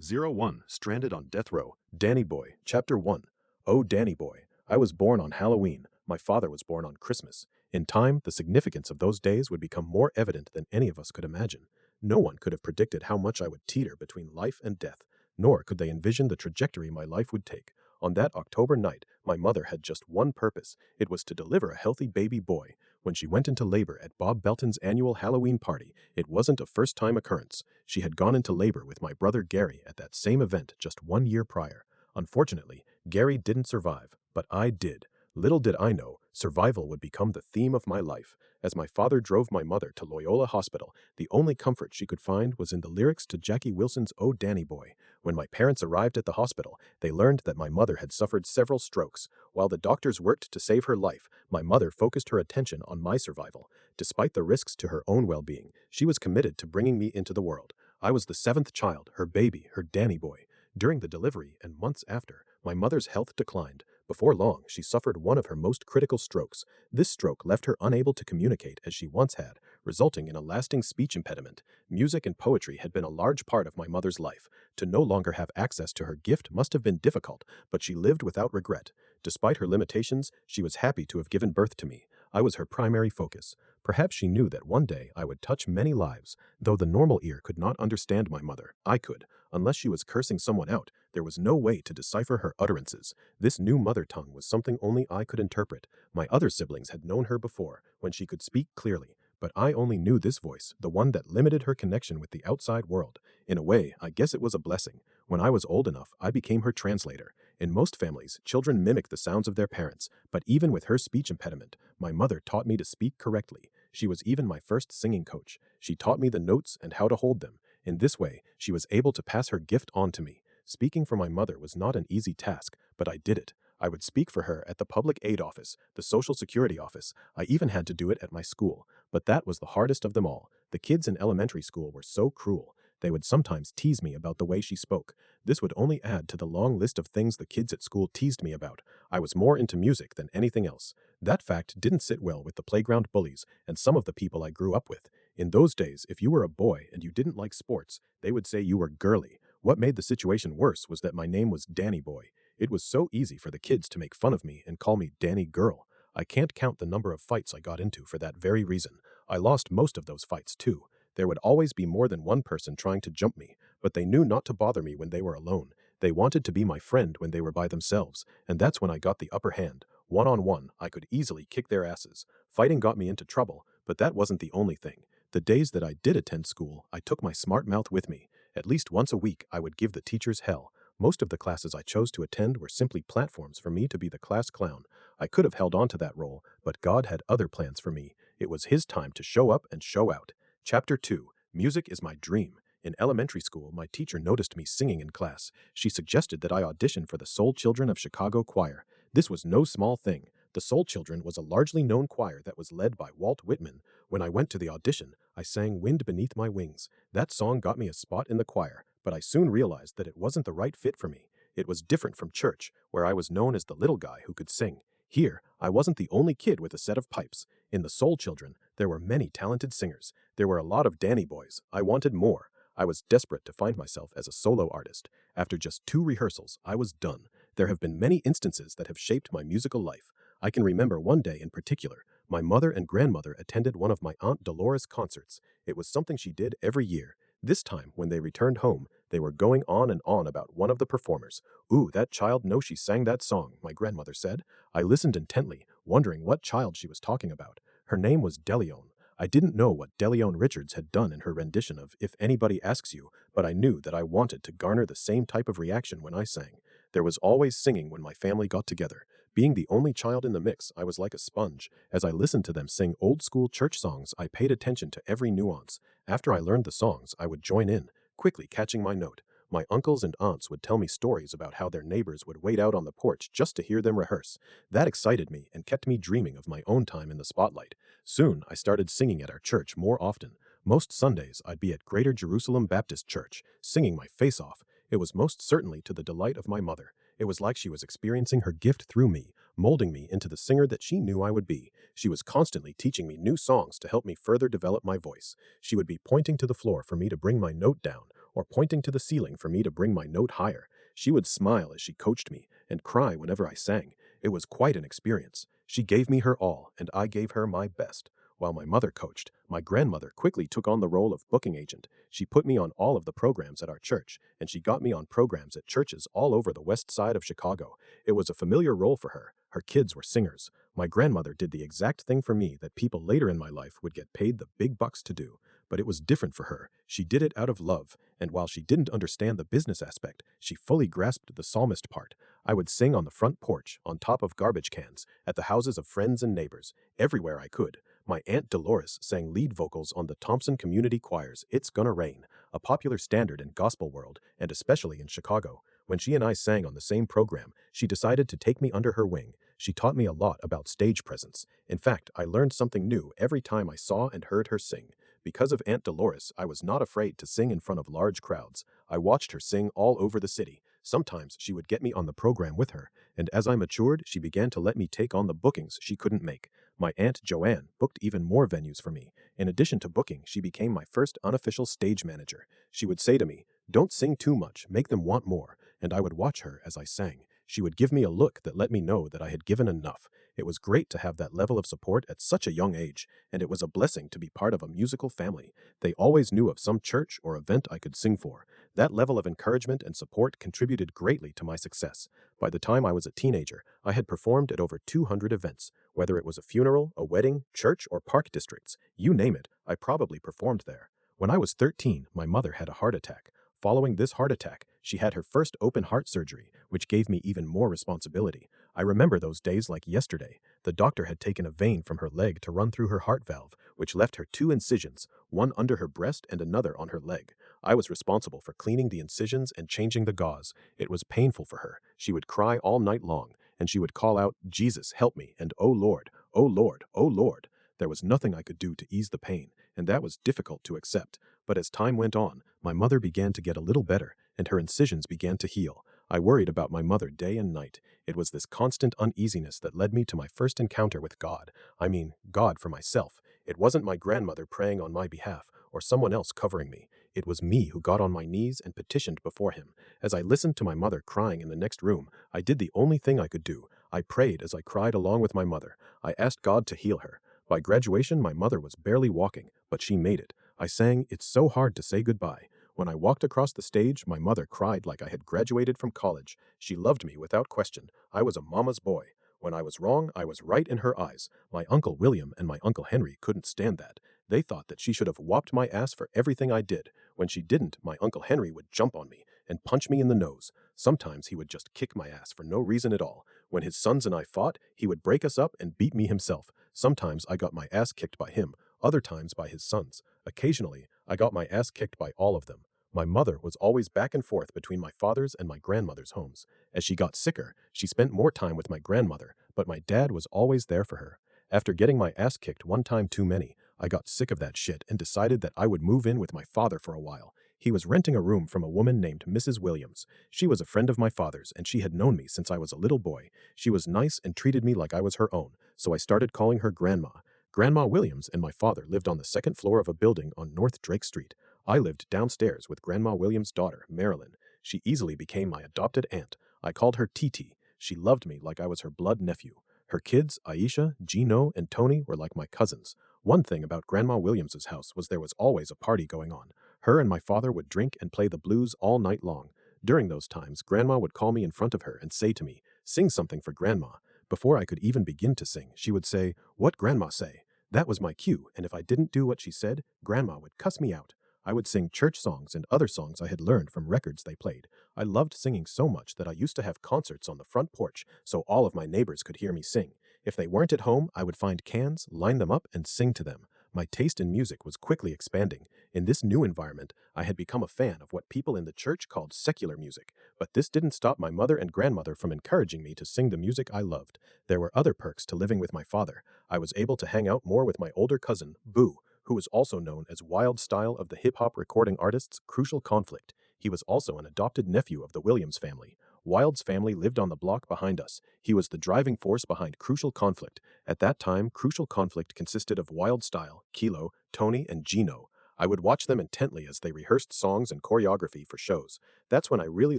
01 Stranded on Death Row. Danny Boy, Chapter 1. Oh, Danny Boy. I was born on Halloween. My father was born on Christmas. In time, the significance of those days would become more evident than any of us could imagine. No one could have predicted how much I would teeter between life and death, nor could they envision the trajectory my life would take. On that October night, my mother had just one purpose. It was to deliver a healthy baby boy. When she went into labor at Bob Belton's annual Halloween party, it wasn't a first-time occurrence. She had gone into labor with my brother Gary at that same event just 1 year prior. Unfortunately, Gary didn't survive, but I did. Little did I know, survival would become the theme of my life. As my father drove my mother to Loyola Hospital, the only comfort she could find was in the lyrics to Jackie Wilson's Oh Danny Boy. When my parents arrived at the hospital, they learned that my mother had suffered several strokes. While the doctors worked to save her life, my mother focused her attention on my survival. Despite the risks to her own well-being, she was committed to bringing me into the world. I was the seventh child, her baby, her Danny Boy. During the delivery and months after, my mother's health declined. Before long, she suffered one of her most critical strokes. This stroke left her unable to communicate as she once had, resulting in a lasting speech impediment. Music and poetry had been a large part of my mother's life. To no longer have access to her gift must have been difficult, but she lived without regret. Despite her limitations, she was happy to have given birth to me. I was her primary focus. Perhaps she knew that one day I would touch many lives. Though the normal ear could not understand my mother, I could. Unless she was cursing someone out, there was no way to decipher her utterances. This new mother tongue was something only I could interpret. My other siblings had known her before, when she could speak clearly, but I only knew this voice, the one that limited her connection with the outside world. In a way, I guess it was a blessing. When I was old enough, I became her translator. In most families, children mimic the sounds of their parents, but even with her speech impediment, my mother taught me to speak correctly. She was even my first singing coach. She taught me the notes and how to hold them. In this way, she was able to pass her gift on to me. Speaking for my mother was not an easy task, but I did it. I would speak for her at the public aid office, the social security office. I even had to do it at my school. But that was the hardest of them all. The kids in elementary school were so cruel. They would sometimes tease me about the way she spoke. This would only add to the long list of things the kids at school teased me about. I was more into music than anything else. That fact didn't sit well with the playground bullies and some of the people I grew up with. In those days, if you were a boy and you didn't like sports, they would say you were girly. What made the situation worse was that my name was Danny Boy. It was so easy for the kids to make fun of me and call me Danny Girl. I can't count the number of fights I got into for that very reason. I lost most of those fights too. There would always be more than one person trying to jump me, but they knew not to bother me when they were alone. They wanted to be my friend when they were by themselves, and that's when I got the upper hand. One-on-one, I could easily kick their asses. Fighting got me into trouble, but that wasn't the only thing. The days that I did attend school, I took my smart mouth with me. At least once a week, I would give the teachers hell. Most of the classes I chose to attend were simply platforms for me to be the class clown. I could have held on to that role, but God had other plans for me. It was His time to show up and show out. Chapter 2. Music is my dream. In elementary school, my teacher noticed me singing in class. She suggested that I audition for the Soul Children of Chicago Choir. This was no small thing. The Soul Children was a largely known choir that was led by Walt Whitman. When I went to the audition, I sang Wind Beneath My Wings. That song got me a spot in the choir, but I soon realized that it wasn't the right fit for me. It was different from church, where I was known as the little guy who could sing. Here, I wasn't the only kid with a set of pipes. In the Soul Children, there were many talented singers. There were a lot of Danny Boys. I wanted more. I was desperate to find myself as a solo artist. After just 2 rehearsals, I was done. There have been many instances that have shaped my musical life. I can remember one day in particular. My mother and grandmother attended one of my Aunt Dolores' concerts. It was something she did every year. This time, when they returned home, they were going on and on about one of the performers. "Ooh, that child knows she sang that song," my grandmother said. I listened intently, wondering what child she was talking about. Her name was DeLeon. I didn't know what DeLeon Richards had done in her rendition of If Anybody Asks You, but I knew that I wanted to garner the same type of reaction when I sang. There was always singing when my family got together. Being the only child in the mix, I was like a sponge. As I listened to them sing old-school church songs, I paid attention to every nuance. After I learned the songs, I would join in, quickly catching my note. My uncles and aunts would tell me stories about how their neighbors would wait out on the porch just to hear them rehearse. That excited me and kept me dreaming of my own time in the spotlight. Soon, I started singing at our church more often. Most Sundays, I'd be at Greater Jerusalem Baptist Church, singing my face off. It was most certainly to the delight of my mother. It was like she was experiencing her gift through me, molding me into the singer that she knew I would be. She was constantly teaching me new songs to help me further develop my voice. She would be pointing to the floor for me to bring my note down, or pointing to the ceiling for me to bring my note higher. She would smile as she coached me and cry whenever I sang. It was quite an experience. She gave me her all, and I gave her my best. While my mother coached, my grandmother quickly took on the role of booking agent. She put me on all of the programs at our church, and she got me on programs at churches all over the west side of Chicago. It was a familiar role for her. Her kids were singers. My grandmother did the exact thing for me that people later in my life would get paid the big bucks to do. But it was different for her. She did it out of love, and while she didn't understand the business aspect, she fully grasped the psalmist part. I would sing on the front porch, on top of garbage cans, at the houses of friends and neighbors, everywhere I could. My Aunt Dolores sang lead vocals on the Thompson Community Choir's It's Gonna Rain, a popular standard in gospel world, and especially in Chicago. When she and I sang on the same program, she decided to take me under her wing. She taught me a lot about stage presence. In fact, I learned something new every time I saw and heard her sing. Because of Aunt Dolores, I was not afraid to sing in front of large crowds. I watched her sing all over the city. Sometimes she would get me on the program with her, and as I matured, she began to let me take on the bookings she couldn't make. My Aunt Joanne booked even more venues for me. In addition to booking, she became my first unofficial stage manager. She would say to me, "Don't sing too much, make them want more," and I would watch her as I sang. She would give me a look that let me know that I had given enough. It was great to have that level of support at such a young age, and it was a blessing to be part of a musical family. They always knew of some church or event I could sing for. That level of encouragement and support contributed greatly to my success. By the time I was a teenager, I had performed at over 200 events. Whether it was a funeral, a wedding, church, or park districts, you name it, I probably performed there. When I was 13, my mother had a heart attack. Following this heart attack, she had her first open heart surgery, which gave me even more responsibility. I remember those days like yesterday. The doctor had taken a vein from her leg to run through her heart valve, which left her 2 incisions, one under her breast and another on her leg. I was responsible for cleaning the incisions and changing the gauze. It was painful for her. She would cry all night long, and she would call out, "Jesus, help me," and "Oh Lord, oh Lord, oh Lord." There was nothing I could do to ease the pain, and that was difficult to accept. But as time went on, my mother began to get a little better, and her incisions began to heal. I worried about my mother day and night. It was this constant uneasiness that led me to my first encounter with God. I mean, God for myself. It wasn't my grandmother praying on my behalf, or someone else covering me. It was me who got on my knees and petitioned before him. As I listened to my mother crying in the next room, I did the only thing I could do. I prayed as I cried along with my mother. I asked God to heal her. By graduation, my mother was barely walking, but she made it. I sang "It's So Hard to Say Goodbye." When I walked across the stage, my mother cried like I had graduated from college. She loved me without question. I was a mama's boy. When I was wrong, I was right in her eyes. My Uncle William and my Uncle Henry couldn't stand that. They thought that she should have whopped my ass for everything I did. When she didn't, my Uncle Henry would jump on me and punch me in the nose. Sometimes he would just kick my ass for no reason at all. When his sons and I fought, he would break us up and beat me himself. Sometimes I got my ass kicked by him, other times by his sons. Occasionally, I got my ass kicked by all of them. My mother was always back and forth between my father's and my grandmother's homes. As she got sicker, she spent more time with my grandmother, but my dad was always there for her. After getting my ass kicked one time too many, I got sick of that shit and decided that I would move in with my father for a while. He was renting a room from a woman named Mrs. Williams. She was a friend of my father's, and she had known me since I was a little boy. She was nice and treated me like I was her own, so I started calling her Grandma. Grandma Williams and my father lived on the second floor of a building on North Drake Street. I lived downstairs with Grandma Williams' daughter, Marilyn. She easily became my adopted aunt. I called her Titi. She loved me like I was her blood nephew. Her kids, Aisha, Gino, and Tony, were like my cousins. One thing about Grandma Williams's house was there was always a party going on. Her and my father would drink and play the blues all night long. During those times, Grandma would call me in front of her and say to me, "Sing something for Grandma." Before I could even begin to sing, she would say, "What Grandma say?" That was my cue, and if I didn't do what she said, Grandma would cuss me out. I would sing church songs and other songs I had learned from records they played. I loved singing so much that I used to have concerts on the front porch so all of my neighbors could hear me sing. If they weren't at home, I would find cans, line them up, and sing to them. My taste in music was quickly expanding. In this new environment, I had become a fan of what people in the church called secular music, but this didn't stop my mother and grandmother from encouraging me to sing the music I loved. There were other perks to living with my father. I was able to hang out more with my older cousin, Boo, who was also known as Wild Style of the hip-hop recording artists Crucial Conflict. He was also an adopted nephew of the Williams family. Wild's family lived on the block behind us. He was the driving force behind Crucial Conflict. At that time, Crucial Conflict consisted of Wild Style, Kilo, Tony, and Gino. I would watch them intently as they rehearsed songs and choreography for shows. That's when I really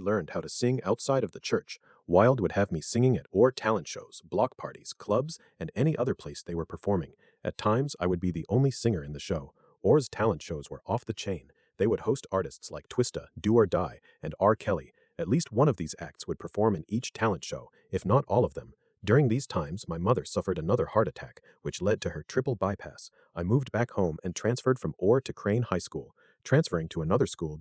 learned how to sing outside of the church. Wild would have me singing at OR talent shows, block parties, clubs, and any other place they were performing. At times, I would be the only singer in the show. OR's talent shows were off the chain. They would host artists like Twista, Do or Die, and R. Kelly. At least one of these acts would perform in each talent show, if not all of them. During these times, my mother suffered another heart attack, which led to her triple bypass. I moved back home and transferred from OR to Crane High School. Transferring to another school